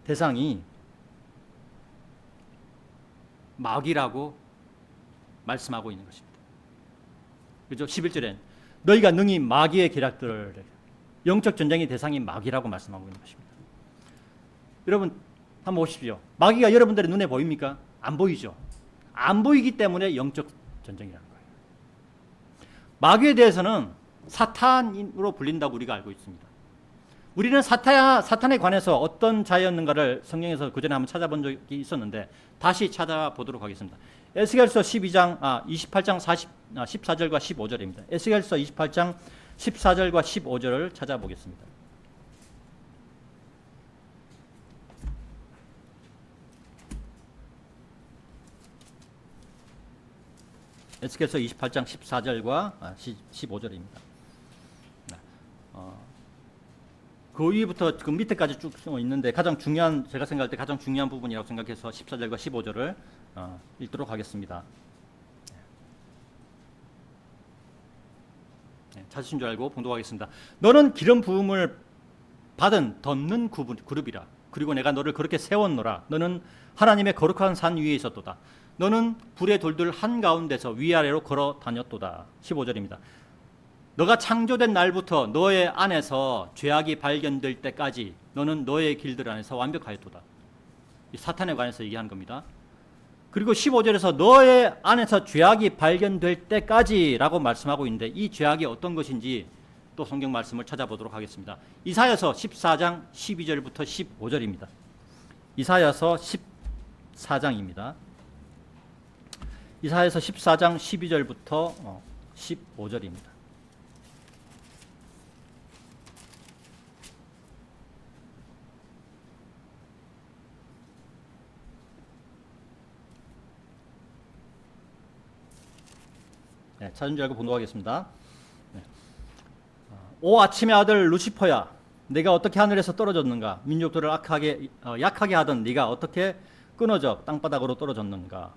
A: 대상이 마귀라고 말씀하고 있는 것입니다. 그죠? 11절엔 너희가 능히 마귀의 계략들을 영적 전쟁의 대상이 마귀라고 말씀하고 있는 것입니다. 여러분 한번 보십시오. 마귀가 여러분들의 눈에 보입니까? 안 보이죠. 안 보이기 때문에 영적 전쟁이라는 거예요. 마귀에 대해서는 사탄으로 불린다고 우리가 알고 있습니다. 우리는 사탄에 관해서 어떤 자였는가를 성경에서 그전에 한번 찾아본 적이 있었는데 다시 찾아보도록 하겠습니다. 에스겔서 28장 14절과 15절입니다. 에스겔서 28장 14절과 15절을 찾아보겠습니다. 에스겔서 28장 14절과 15절입니다. 그 위부터 그 밑에까지 쭉 있는데 가장 중요한, 제가 생각할 때 가장 중요한 부분이라고 생각해서 14절과 15절을 읽도록 하겠습니다. 찾으신 줄 알고 봉독하겠습니다. 너는 기름 부음을 받은 덮는 그룹이라. 그리고 내가 너를 그렇게 세웠노라. 너는 하나님의 거룩한 산 위에 있었도다. 너는 불의 돌들 한가운데서 위아래로 걸어 다녔도다. 15절입니다. 너가 창조된 날부터 너의 안에서 죄악이 발견될 때까지 너는 너의 길들 안에서 완벽하였도다. 이 사탄에 관해서 얘기하는 겁니다. 그리고 15절에서 너의 안에서 죄악이 발견될 때까지라고 말씀하고 있는데 이 죄악이 어떤 것인지 또 성경 말씀을 찾아보도록 하겠습니다. 이사야서 14장 12절부터 15절입니다. 이사야서 14장입니다. 이사야서 14장 12절부터 15절입니다. 네, 찾은 줄 알고 봉독하겠습니다. 네. 오 아침의 아들 루시퍼야, 내가 어떻게 하늘에서 떨어졌는가? 민족들을 약하게 하던 네가 어떻게 끊어져 땅바닥으로 떨어졌는가?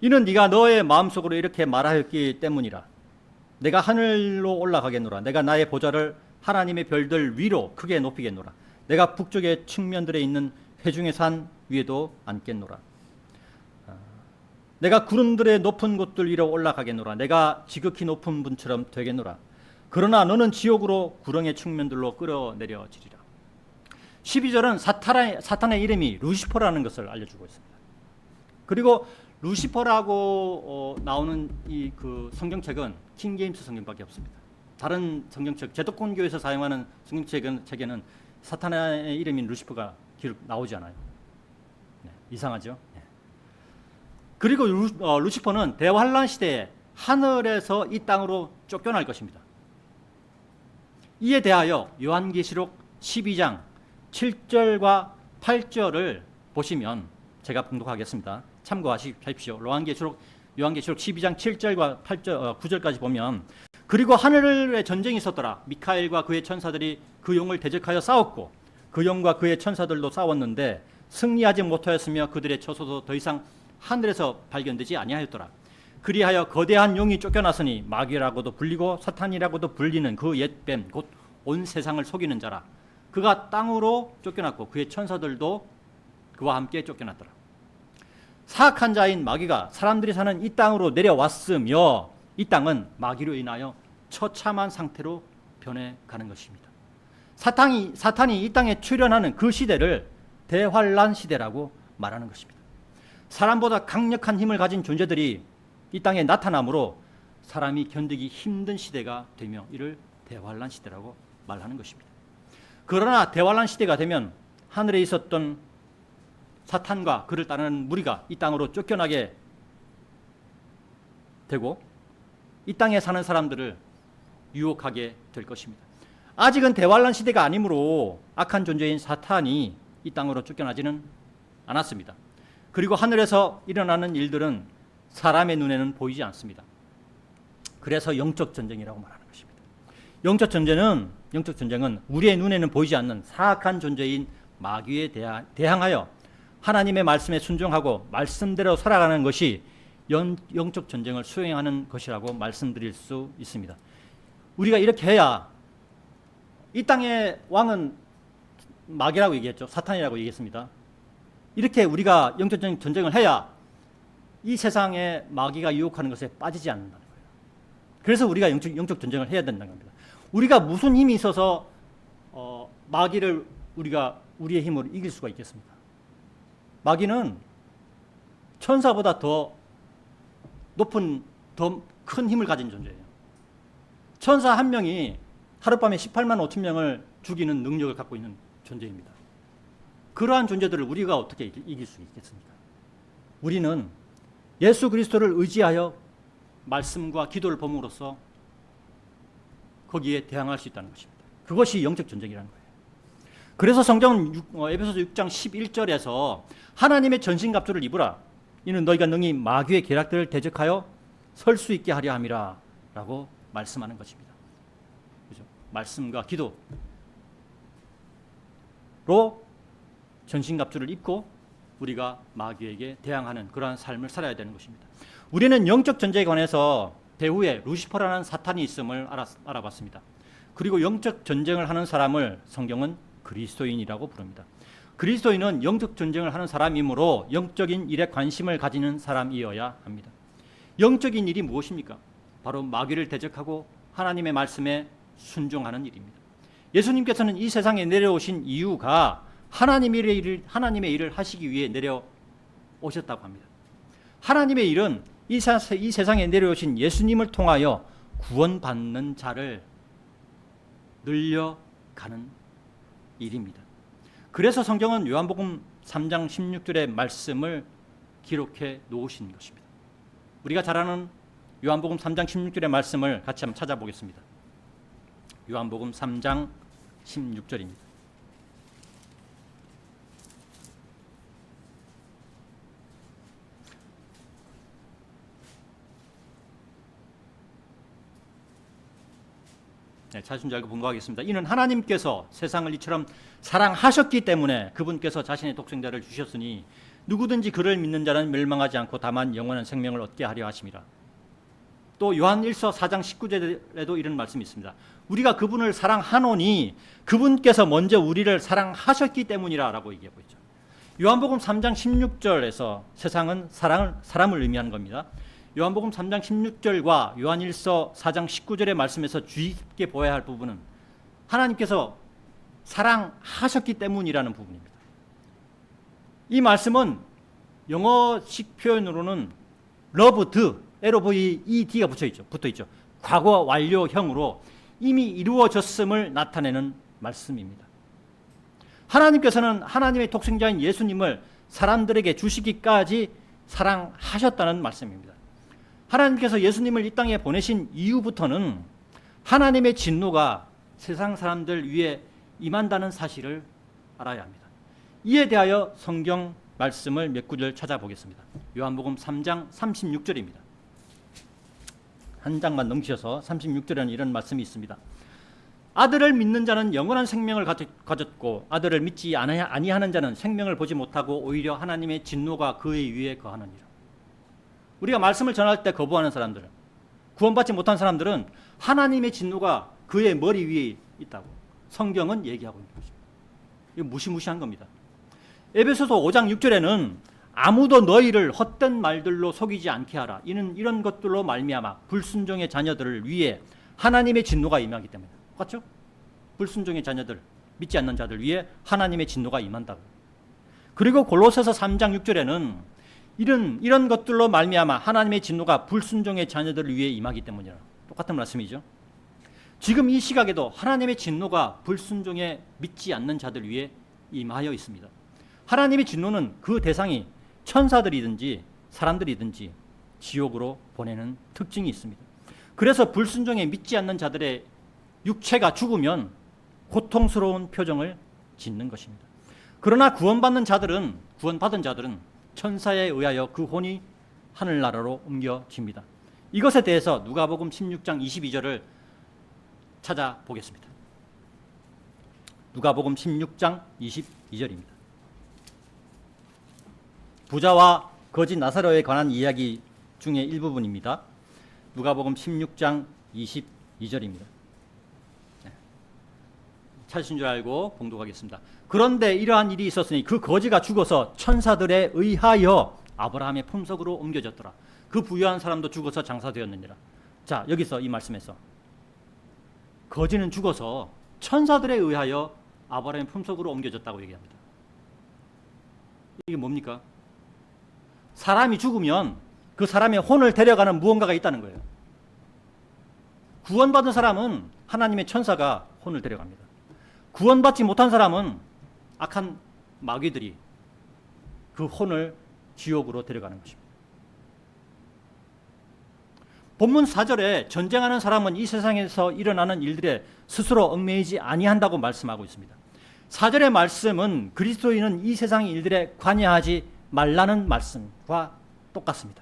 A: 이는 네가 너의 마음속으로 이렇게 말하였기 때문이라. 내가 하늘로 올라가겠노라. 내가 나의 보좌를 하나님의 별들 위로 크게 높이겠노라. 내가 북쪽의 측면들에 있는 회중의 산 위에도 앉겠노라. 내가 구름들의 높은 곳들 위로 올라가겠노라. 내가 지극히 높은 분처럼 되겠노라. 그러나 너는 지옥으로 구렁의 측면들로 끌어내려지리라. 12절은 사탄의 이름이 루시퍼라는 것을 알려주고 있습니다. 그리고 루시퍼라고 나오는 이 그 성경책은 킹제임스 성경밖에 없습니다. 다른 성경책, 제독권교에서 사용하는 성경책에는 사탄의 이름인 루시퍼가 기록 나오지 않아요. 네, 이상하죠? 네. 그리고 루시퍼는 대환란 시대에 하늘에서 이 땅으로 쫓겨날 것입니다. 이에 대하여 요한계시록 12장 7절과 8절을 보시면 제가 봉독하겠습니다. 참고하십시오. 요한계시록 12장 7절과 8절, 9절까지 보면, 그리고 하늘에 전쟁이 있었더라. 미카엘과 그의 천사들이 그 용을 대적하여 싸웠고 그 용과 그의 천사들도 싸웠는데 승리하지 못하였으며 그들의 처소도 더 이상 하늘에서 발견되지 아니하였더라. 그리하여 거대한 용이 쫓겨났으니 마귀라고도 불리고 사탄이라고도 불리는 그 옛뱀 곧 온 세상을 속이는 자라. 그가 땅으로 쫓겨났고 그의 천사들도 그와 함께 쫓겨났더라. 사악한 자인 마귀가 사람들이 사는 이 땅으로 내려왔으며 이 땅은 마귀로 인하여 처참한 상태로 변해가는 것입니다. 사탄이 이 땅에 출현하는 그 시대를 대환란 시대라고 말하는 것입니다. 사람보다 강력한 힘을 가진 존재들이 이 땅에 나타나므로 사람이 견디기 힘든 시대가 되며 이를 대환란 시대라고 말하는 것입니다. 그러나 대환란 시대가 되면 하늘에 있었던 사탄과 그를 따르는 무리가 이 땅으로 쫓겨나게 되고 이 땅에 사는 사람들을 유혹하게 될 것입니다. 아직은 대환란 시대가 아니므로 악한 존재인 사탄이 이 땅으로 쫓겨나지는 않았습니다. 그리고 하늘에서 일어나는 일들은 사람의 눈에는 보이지 않습니다. 그래서 영적 전쟁이라고 말하는 것입니다. 영적 전쟁은 우리의 눈에는 보이지 않는 사악한 존재인 마귀에 대항하여 하나님의 말씀에 순종하고 말씀대로 살아가는 것이 영적 전쟁을 수행하는 것이라고 말씀드릴 수 있습니다. 우리가 이렇게 해야, 이 땅의 왕은 마귀라고 얘기했죠. 사탄이라고 얘기했습니다. 이렇게 우리가 영적 전쟁을 해야 이 세상에 마귀가 유혹하는 것에 빠지지 않는다는 거예요. 그래서 우리가 영적 전쟁을 해야 된다는 겁니다. 우리가 무슨 힘이 있어서 마귀를 우리의 힘으로 이길 수가 있겠습니까? 마귀는 천사보다 더 높은, 더 큰 힘을 가진 존재예요. 천사 한 명이 하룻밤에 18만 5천 명을 죽이는 능력을 갖고 있는 존재입니다. 그러한 존재들을 우리가 어떻게 이길 수 있겠습니까? 우리는 예수 그리스도를 의지하여 말씀과 기도를 범으로써 거기에 대항할 수 있다는 것입니다. 그것이 영적 전쟁이라는 거예요. 그래서 성경은 에베소서 6장 11절에서 하나님의 전신갑주를 입으라. 이는 너희가 능히 마귀의 계략들을 대적하여 설 수 있게 하려 함이라 라고 말씀하는 것입니다. 그렇죠? 말씀과 기도로 전신갑주를 입고 우리가 마귀에게 대항하는 그러한 삶을 살아야 되는 것입니다. 우리는 영적 전쟁에 관해서 배후에 루시퍼라는 사탄이 있음을 알아봤습니다. 그리고 영적 전쟁을 하는 사람을 성경은 그리스도인이라고 부릅니다. 그리스도인은 영적 전쟁을 하는 사람이므로 영적인 일에 관심을 가지는 사람이어야 합니다. 영적인 일이 무엇입니까? 바로 마귀를 대적하고 하나님의 말씀에 순종하는 일입니다. 예수님께서는 이 세상에 내려오신 이유가 하나님의 일을 하시기 위해 내려오셨다고 합니다. 하나님의 일은 이 세상에 내려오신 예수님을 통하여 구원받는 자를 늘려가는 일입니다. 그래서 성경은 요한복음 3장 16절의 말씀을 기록해 놓으신 것입니다. 우리가 잘 아는 요한복음 3장 16절의 말씀을 같이 한번 찾아보겠습니다. 요한복음 3장 16절입니다. 네, 찾으신 줄 알고 분고하겠습니다. 이는 하나님께서 세상을 이처럼 사랑하셨기 때문에 그분께서 자신의 독생자를 주셨으니 누구든지 그를 믿는 자는 멸망하지 않고 다만 영원한 생명을 얻게 하려 하심이라. 또 요한일서 4장 19절에도 이런 말씀이 있습니다. 우리가 그분을 사랑하노니 그분께서 먼저 우리를 사랑하셨기 때문이라 라고 얘기하고 있죠. 요한복음 3장 16절에서 세상은 사람을 의미하는 겁니다. 요한복음 3장 16절과 요한일서 4장 19절의 말씀에서 주의 깊게 보아야 할 부분은 하나님께서 사랑하셨기 때문이라는 부분입니다. 이 말씀은 영어식 표현으로는 loved, L-O-V-E-D가 붙어 있죠. 과거 완료형으로 이미 이루어졌음을 나타내는 말씀입니다. 하나님께서는 하나님의 독생자인 예수님을 사람들에게 주시기까지 사랑하셨다는 말씀입니다. 하나님께서 예수님을 이 땅에 보내신 이후부터는 하나님의 진노가 세상 사람들 위에 임한다는 사실을 알아야 합니다. 이에 대하여 성경 말씀을 몇 구절 찾아보겠습니다. 요한복음 3장 36절입니다. 한 장만 넘기셔서 36절에는 이런 말씀이 있습니다. 아들을 믿는 자는 영원한 생명을 가졌고 아들을 믿지 아니하는 자는 생명을 보지 못하고 오히려 하나님의 진노가 그의 위에 거하느니라. 우리가 말씀을 전할 때 거부하는 사람들, 구원받지 못한 사람들은 하나님의 진노가 그의 머리 위에 있다고 성경은 얘기하고 있는 것입니다. 이거 무시무시한 겁니다. 에베소서 5장 6절에는 아무도 너희를 헛된 말들로 속이지 않게 하라. 이는 이런 것들로 말미암아 불순종의 자녀들을 위해 하나님의 진노가 임하기 때문에. 맞죠? 불순종의 자녀들, 믿지 않는 자들 위해 하나님의 진노가 임한다고. 그리고 골로새서 3장 6절에는 이런 것들로 말미암아 하나님의 진노가 불순종의 자녀들을 위해 임하기 때문이라. 똑같은 말씀이죠. 지금 이 시각에도 하나님의 진노가 불순종에 믿지 않는 자들 위해 임하여 있습니다. 하나님의 진노는 그 대상이 천사들이든지 사람들이든지 지옥으로 보내는 특징이 있습니다. 그래서 불순종에 믿지 않는 자들의 육체가 죽으면 고통스러운 표정을 짓는 것입니다. 그러나 구원받은 자들은 천사에 의하여 그 혼이 하늘나라로 옮겨집니다. 이것에 대해서 누가복음 16장 22절을 찾아보겠습니다. 누가복음 16장 22절입니다. 부자와 거지 나사로에 관한 이야기 중에 일부분입니다. 누가복음 16장 22절입니다. 찾으신 줄 알고 봉독하겠습니다. 그런데 이러한 일이 있었으니 그 거지가 죽어서 천사들에 의하여 아브라함의 품속으로 옮겨졌더라. 그 부유한 사람도 죽어서 장사되었느니라. 자, 여기서 이 말씀에서 거지는 죽어서 천사들에 의하여 아브라함의 품속으로 옮겨졌다고 얘기합니다. 이게 뭡니까? 사람이 죽으면 그 사람의 혼을 데려가는 무언가가 있다는 거예요. 구원받은 사람은 하나님의 천사가 혼을 데려갑니다. 구원받지 못한 사람은 악한 마귀들이 그 혼을 지옥으로 데려가는 것입니다. 본문 4절에 전쟁하는 사람은 이 세상에서 일어나는 일들에 스스로 얽매이지 아니한다고 말씀하고 있습니다. 4절의 말씀은 그리스도인은 이 세상의 일들에 관여하지 말라는 말씀과 똑같습니다.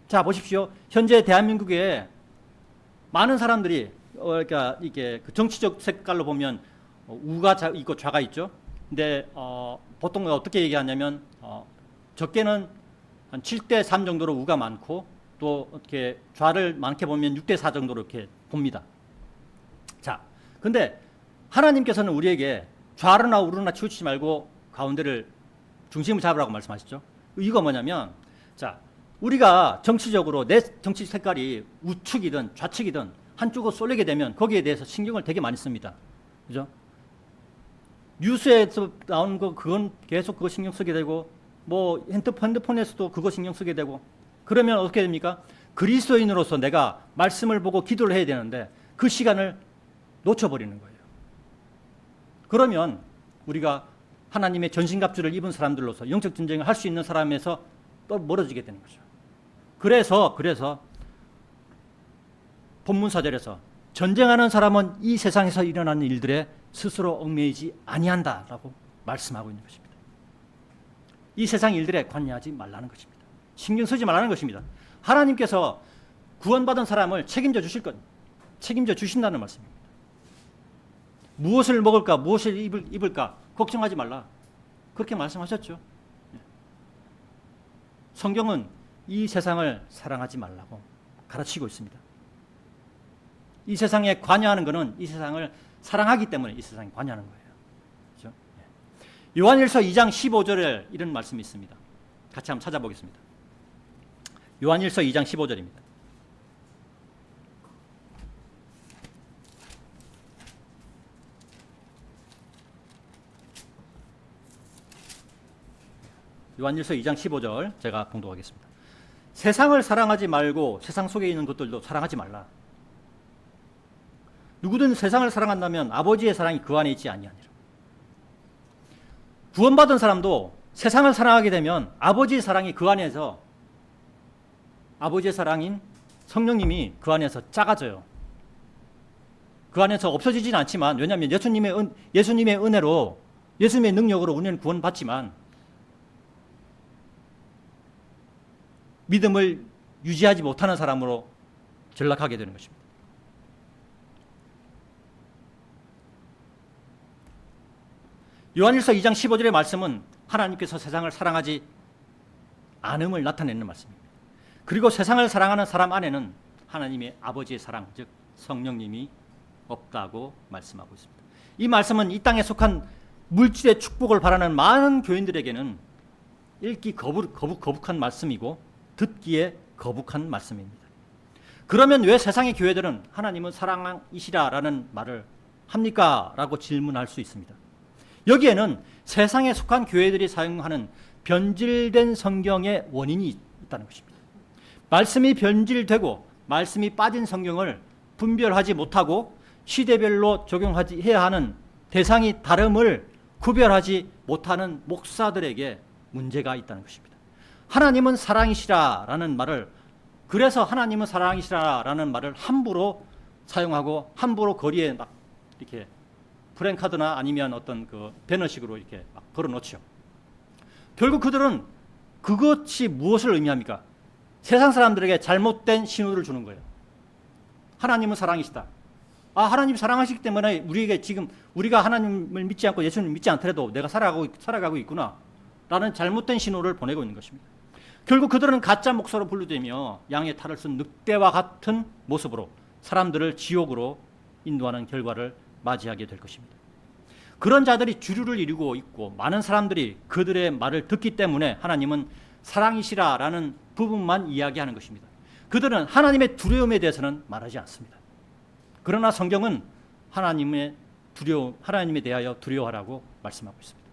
A: 자, 보십시오. 현재 대한민국에 많은 사람들이 그러니까 이게 그 정치적 색깔로 보면 우가 있고 좌가 있죠. 근데 보통 어떻게 얘기하냐면 적게는 한 7대 3 정도로 우가 많고 또 이렇게 좌를 많게 보면 6대 4 정도로 이렇게 봅니다. 자, 근데 하나님께서는 우리에게 좌로나 우로나 치우치지 말고 가운데를 중심을 잡으라고 말씀하셨죠. 이거 뭐냐면, 자, 우리가 정치적으로 내 정치 색깔이 우측이든 좌측이든 한쪽으로 쏠리게 되면 거기에 대해서 신경을 되게 많이 씁니다. 그죠? 뉴스에서 나오는 거 그건 계속 그거 신경 쓰게 되고 뭐 핸드폰에서도 그거 신경 쓰게 되고 그러면 어떻게 됩니까? 그리스도인으로서 내가 말씀을 보고 기도를 해야 되는데 그 시간을 놓쳐버리는 거예요. 그러면 우리가 하나님의 전신갑주를 입은 사람들로서 영적 전쟁을 할 수 있는 사람에서 또 멀어지게 되는 거죠. 그래서 본문 4절에서 전쟁하는 사람은 이 세상에서 일어나는 일들에 스스로 얽매이지 아니한다라고 말씀하고 있는 것입니다. 이 세상 일들에 관여하지 말라는 것입니다. 신경 쓰지 말라는 것입니다. 하나님께서 구원받은 사람을 책임져 주신다는 말씀입니다. 무엇을 먹을까, 무엇을 입을까 걱정하지 말라. 그렇게 말씀하셨죠. 성경은 이 세상을 사랑하지 말라고 가르치고 있습니다. 이 세상에 관여하는 것은 이 세상을 사랑하기 때문에 이 세상에 관여하는 거예요. 그렇죠? 요한일서 2장 15절에 이런 말씀이 있습니다. 같이 한번 찾아보겠습니다. 요한일서 2장 15절입니다. 요한일서 2장 15절 제가 봉독하겠습니다. 세상을 사랑하지 말고 세상 속에 있는 것들도 사랑하지 말라. 누구든 세상을 사랑한다면 아버지의 사랑이 그 안에 있지 아니하니라. 구원받은 사람도 세상을 사랑하게 되면 아버지의 사랑이 그 안에서, 아버지의 사랑인 성령님이 그 안에서 작아져요. 그 안에서 없어지진 않지만, 왜냐하면 예수님의 은혜로, 예수님의 능력으로 우리는 구원받지만 믿음을 유지하지 못하는 사람으로 전락하게 되는 것입니다. 요한일서 2장 15절의 말씀은 하나님께서 세상을 사랑하지 않음을 나타내는 말씀입니다. 그리고 세상을 사랑하는 사람 안에는 하나님의 아버지의 사랑, 즉 성령님이 없다고 말씀하고 있습니다. 이 말씀은 이 땅에 속한 물질의 축복을 바라는 많은 교인들에게는 읽기 거북한 말씀이고 듣기에 거북한 말씀입니다. 그러면 왜 세상의 교회들은 하나님은 사랑이시라라는 말을 합니까? 라고 질문할 수 있습니다. 여기에는 세상에 속한 교회들이 사용하는 변질된 성경의 원인이 있다는 것입니다. 말씀이 변질되고 말씀이 빠진 성경을 분별하지 못하고 시대별로 적용해야 하는 대상이 다름을 구별하지 못하는 목사들에게 문제가 있다는 것입니다. 하나님은 사랑이시라라는 말을, 그래서 하나님은 사랑이시라라는 말을 함부로 사용하고 함부로 거리에 막 이렇게 프랭카드나 아니면 어떤 그 배너식으로 이렇게 막 걸어놓죠. 결국 그들은 그것이 무엇을 의미합니까? 세상 사람들에게 잘못된 신호를 주는 거예요. 하나님은 사랑이시다. 하나님 사랑하시기 때문에 우리에게 지금 우리가 하나님을 믿지 않고 예수님을 믿지 않더라도 내가 살아가고 있구나 라는 잘못된 신호를 보내고 있는 것입니다. 결국 그들은 가짜 목사로 분류되며 양의 탈을 쓴 늑대와 같은 모습으로 사람들을 지옥으로 인도하는 결과를 맞이하게 될 것입니다. 그런 자들이 주류를 이루고 있고 많은 사람들이 그들의 말을 듣기 때문에 하나님은 사랑이시라라는 부분만 이야기하는 것입니다. 그들은 하나님의 두려움에 대해서는 말하지 않습니다. 그러나 성경은 하나님에 대하여 두려워하라고 말씀하고 있습니다.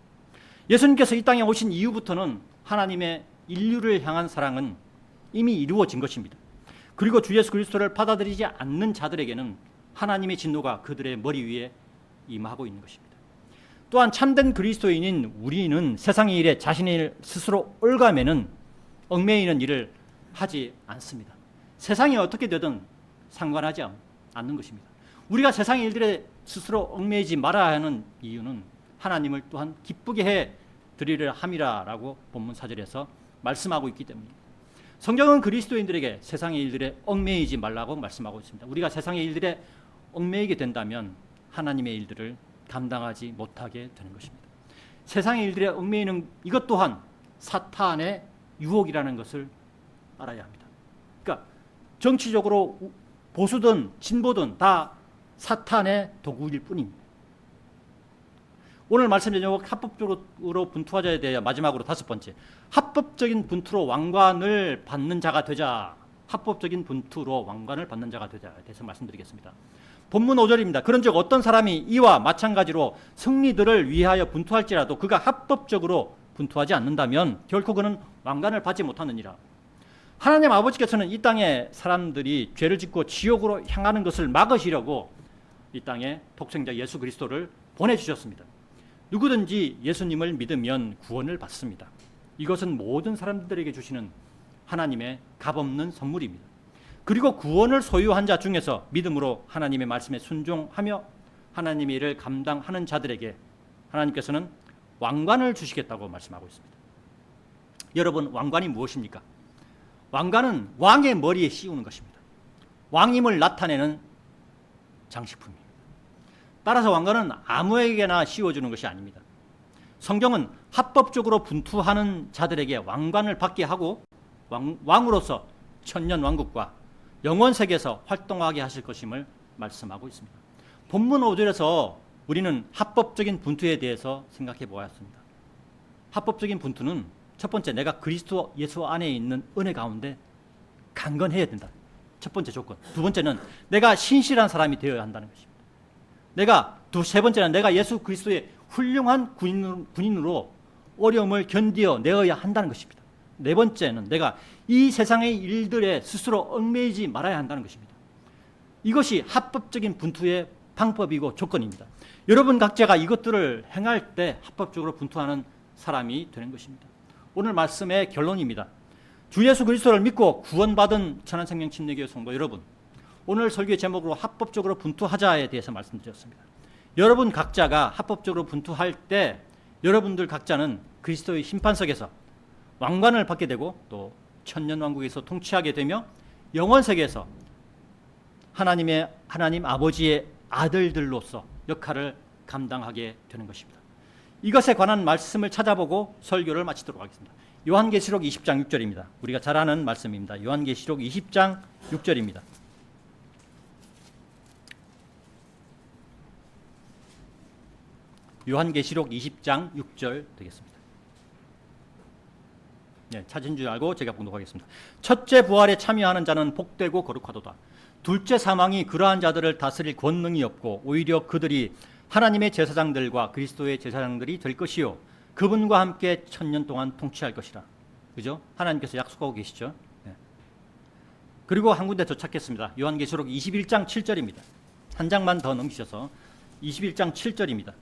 A: 예수님께서 이 땅에 오신 이후부터는 하나님의 인류를 향한 사랑은 이미 이루어진 것입니다. 그리고 주 예수 그리스도를 받아들이지 않는 자들에게는 하나님의 진노가 그들의 머리 위에 임하고 있는 것입니다. 또한 참된 그리스도인인 우리는 세상의 일에 자신을 스스로 얽매이는 일을 하지 않습니다. 세상이 어떻게 되든 상관하지 않는 것입니다. 우리가 세상의 일들에 스스로 얽매이지 말아야 하는 이유는 하나님을 또한 기쁘게 해 드리려 함이라라고 본문 4절에서 말씀하고 있기 때문입니다. 성경은 그리스도인들에게 세상의 일들에 얽매이지 말라고 말씀하고 있습니다. 우리가 세상의 일들에 얽매이게 된다면 하나님의 일들을 감당하지 못하게 되는 것입니다. 세상의 일들에 얽매이는 이것 또한 사탄의 유혹이라는 것을 알아야 합니다. 그러니까 정치적으로 보수든 진보든 다 사탄의 도구일 뿐입니다. 오늘 말씀 제목 합법적으로 분투하자에 대해 마지막으로 5번째, 합법적인 분투로 왕관을 받는 자가 되자. 합법적인 분투로 왕관을 받는 자가 되자에 대해서 말씀드리겠습니다. 본문 5절입니다. 그런즉 어떤 사람이 이와 마찬가지로 승리들을 위하여 분투할지라도 그가 합법적으로 분투하지 않는다면 결코 그는 왕관을 받지 못하느니라. 하나님 아버지께서는 이 땅에 사람들이 죄를 짓고 지옥으로 향하는 것을 막으시려고 이 땅에 독생자 예수 그리스도를 보내주셨습니다. 누구든지 예수님을 믿으면 구원을 받습니다. 이것은 모든 사람들에게 주시는 하나님의 값없는 선물입니다. 그리고 구원을 소유한 자 중에서 믿음으로 하나님의 말씀에 순종하며 하나님의 일을 감당하는 자들에게 하나님께서는 왕관을 주시겠다고 말씀하고 있습니다. 여러분, 왕관이 무엇입니까? 왕관은 왕의 머리에 씌우는 것입니다. 왕임을 나타내는 장식품입니다. 따라서 왕관은 아무에게나 씌워주는 것이 아닙니다. 성경은 합법적으로 분투하는 자들에게 왕관을 받게 하고 왕으로서 천년 왕국과 영원 세계에서 활동하게 하실 것임을 말씀하고 있습니다. 본문 5절에서 우리는 합법적인 분투에 대해서 생각해 보았습니다. 합법적인 분투는 첫 번째, 내가 그리스도 예수 안에 있는 은혜 가운데 강건해야 된다. 첫 번째 조건. 두 번째는 내가 신실한 사람이 되어야 한다는 것입니다. 세 번째는 내가 예수 그리스도의 훌륭한 군인으로 어려움을 견디어 내어야 한다는 것입니다. 네 번째는 내가 이 세상의 일들에 스스로 얽매이지 말아야 한다는 것입니다. 이것이 합법적인 분투의 방법이고 조건입니다. 여러분 각자가 이것들을 행할 때 합법적으로 분투하는 사람이 되는 것입니다. 오늘 말씀의 결론입니다. 주 예수 그리스도를 믿고 구원받은 천안생명 침례교회 성도 여러분, 오늘 설교의 제목으로 합법적으로 분투하자에 대해서 말씀드렸습니다. 여러분 각자가 합법적으로 분투할 때 여러분들 각자는 그리스도의 심판석에서 왕관을 받게 되고 또 천년왕국에서 통치하게 되며 영원 세계에서 하나님 아버지의 아들들로서 역할을 감당하게 되는 것입니다. 이것에 관한 말씀을 찾아보고 설교를 마치도록 하겠습니다. 요한계시록 20장 6절입니다. 우리가 잘 아는 말씀입니다. 요한계시록 20장 6절입니다. 요한계시록 20장 6절 되겠습니다. 네, 찾은 줄 알고 제가 봉독하겠습니다. 첫째 부활에 참여하는 자는 복되고 거룩하도다. 둘째 사망이 그러한 자들을 다스릴 권능이 없고 오히려 그들이 하나님의 제사장들과 그리스도의 제사장들이 될 것이요 그분과 함께 천년 동안 통치할 것이라. 그죠? 하나님께서 약속하고 계시죠. 네. 그리고 한 군데 더 찾겠습니다. 요한계시록 21장 7절입니다. 한 장만 더 넘기셔서 21장 7절입니다.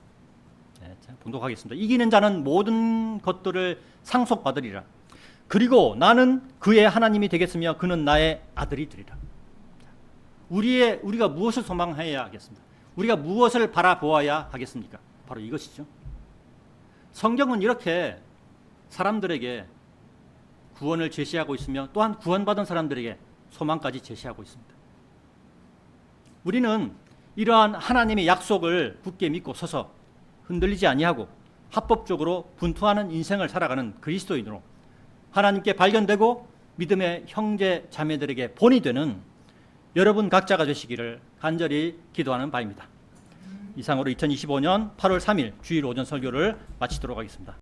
A: 네, 봉독하겠습니다. 이기는 자는 모든 것들을 상속받으리라. 그리고 나는 그의 하나님이 되겠으며 그는 나의 아들이 되리라. 우리가 무엇을 소망해야 하겠습니까? 우리가 무엇을 바라보아야 하겠습니까? 바로 이것이죠. 성경은 이렇게 사람들에게 구원을 제시하고 있으며 또한 구원받은 사람들에게 소망까지 제시하고 있습니다. 우리는 이러한 하나님의 약속을 굳게 믿고 서서 흔들리지 아니하고 합법적으로 분투하는 인생을 살아가는 그리스도인으로 하나님께 발견되고 믿음의 형제 자매들에게 본이 되는 여러분 각자가 되시기를 간절히 기도하는 바입니다. 이상으로 2025년 8월 3일 주일 오전 설교를 마치도록 하겠습니다.